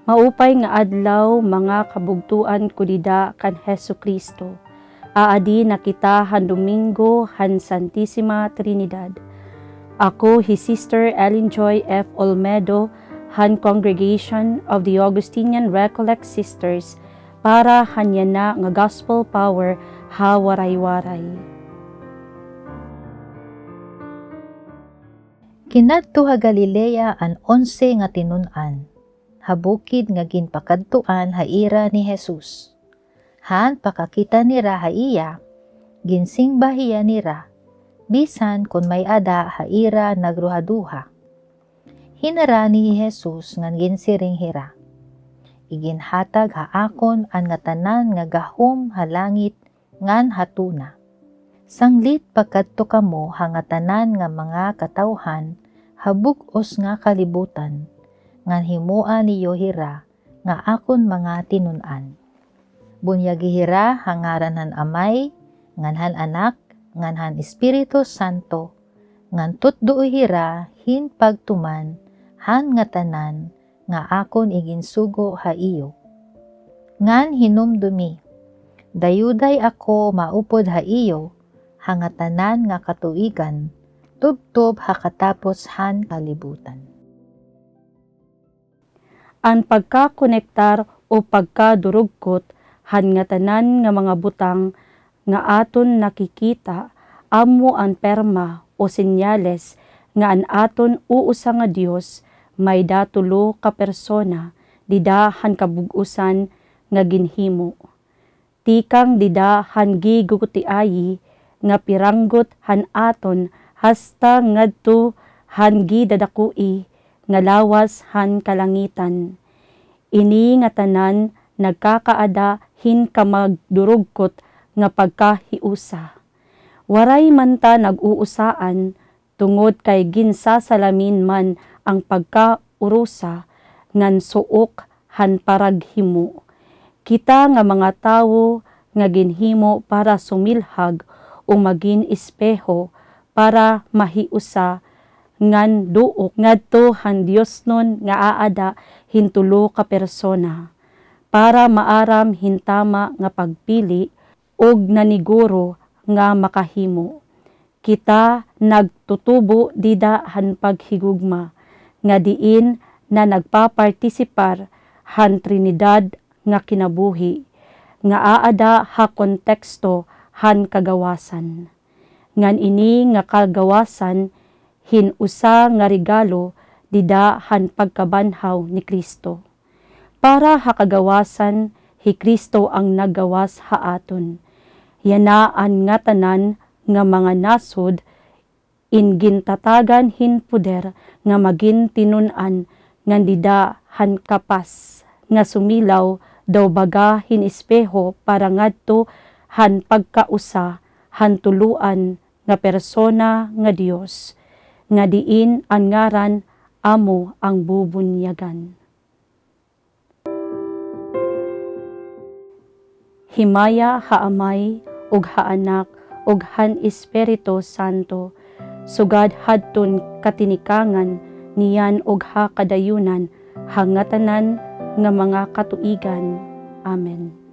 Maupay nga adlaw mga kabugtuan kudida kan Hesu Kristo. Aadi na kita han Domingo han Santissima Trinidad. Ako hi Sister Ellen Joy F. Olmedo han Congregation of the Augustinian Recollect Sisters para hanya na nga gospel power ha waray-waray. Kinadto ha Galilea an 11 nga tinun-an. Habukid nga ginpakadtuan ha ira ni Jesus. Han pakakita nira ha iya, ginsingbahiya nira, bisan kun may ada ha ira nagruhaduha. Hinara ni Jesus ngan ginsiring hira. Iginhatag ha akon an nga tanan nga gahom ha langit ngan hatuna. Sanglit pagkadto kamo ha nga tanan nga mga katawhan habug-os nga kalibutan ngan himua niyo hira nga akon mga tinun-an. Bunyagi hira hangaran han Amay, nganhan Anak, nganhan Espiritu Santo, ngan tutduoy hira hin pagtuman, han nga tanan, nga akon iginsugo ha iyo. Ngan hinumdumi, dayuday ako maupod ha iyo, hanga tanan nga katuigan, tubtob ha katapos han kalibutan. Ang pagkakonektar o pagkadurugkot han nga tanan nga mga butang nga aton nakikita amo ang perma o senyales nga an aton uusa nga Dios may datulo ka persona dida han kabug-usan nga ginhimo. Tikang dida han gigugutiayi nga piranggot han aton hasta ngadto han gidadakui nga lawas han kalangitan. Ini nga tanan nagkakaada hin kamagdurugkot nga pagkahiusa. Waray man ta nag-uusaan tungod kay ginsasalamin man ang pagkaurusa ngan suok han paraghimo. Kita nga mga tawo nga ginhimo para sumilhag o magin espeho para mahiusa ngan duok ngadto han Dios nun nga aada hintulo ka persona. Para maaram hintama nga pagpili og naniguro nga makahimo. Kita nagtutubo dida han paghigugma nga diin na nagpapartisipar han Trinidad nga kinabuhi nga aada ha konteksto han kagawasan. Ngan ini nga kagawasan hinusa nga regalo dida han pagkabanhaw ni Kristo. Para hakagawasan, hi Kristo ang nagawas haaton. Yanaan nga tanan nga mga nasod, ingintatagan hin puder nga magin tinun-an nga dida han kapas, nga sumilaw daw baga hin espeho para ngadto han pagkausa, han tuluan nga persona nga Dios, nga diin ang ngaran amo ang bubunyagan. Himaya haamay ug haanak ug han Espiritu Santo sugad hadton katinikangan niyan ug ha kadayunan hangatanan nga mga katuigan. Amen.